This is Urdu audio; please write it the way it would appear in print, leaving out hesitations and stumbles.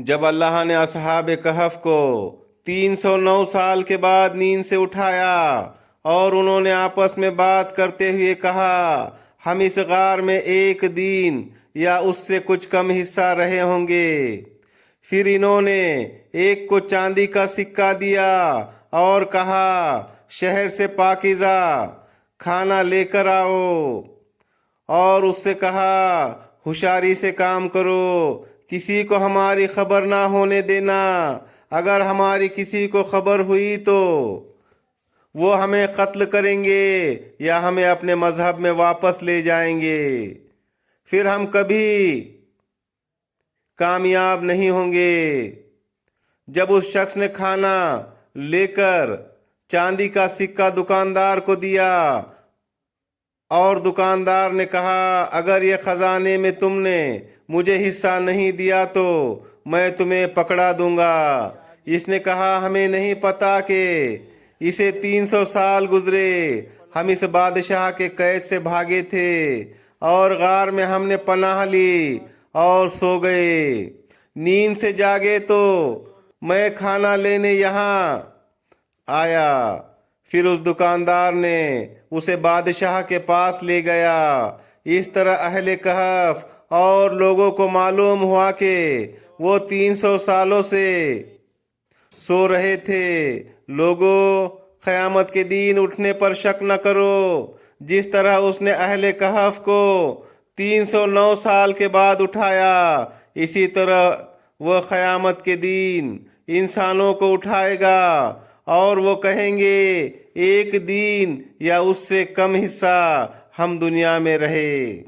جب اللہ نے اصحاب کہف کو 309 سال کے بعد نیند سے اٹھایا اور انہوں نے آپس میں بات کرتے ہوئے کہا ہم اس غار میں ایک دن یا اس سے کچھ کم حصہ رہے ہوں گے، پھر انہوں نے ایک کو چاندی کا سکہ دیا اور کہا شہر سے پاکیزہ کھانا لے کر آؤ، اور اس سے کہا ہوشیاری سے کام کرو، کسی کو ہماری خبر نہ ہونے دینا، اگر ہماری کسی کو خبر ہوئی تو وہ ہمیں قتل کریں گے یا ہمیں اپنے مذہب میں واپس لے جائیں گے، پھر ہم کبھی کامیاب نہیں ہوں گے۔ جب اس شخص نے کھانا لے کر چاندی کا سکہ دکاندار کو دیا اور دکاندار نے کہا اگر یہ خزانے میں تم نے مجھے حصہ نہیں دیا تو میں تمہیں پکڑا دوں گا، اس نے کہا ہمیں نہیں پتا کہ اسے 300 سال گزرے، ہم اس بادشاہ کے قید سے بھاگے تھے اور غار میں ہم نے پناہ لی اور سو گئے، نیند سے جاگے تو میں کھانا لینے یہاں آیا۔ پھر اس دکاندار نے اسے بادشاہ کے پاس لے گیا۔ اس طرح اہل کہف اور لوگوں کو معلوم ہوا کہ وہ 300 سالوں سے سو رہے تھے۔ لوگوں، قیامت کے دن اٹھنے پر شک نہ کرو، جس طرح اس نے اہل کہف کو 309 سال کے بعد اٹھایا، اسی طرح وہ قیامت کے دن انسانوں کو اٹھائے گا اور وہ کہیں گے ایک دن یا اس سے کم حصہ ہم دنیا میں رہے۔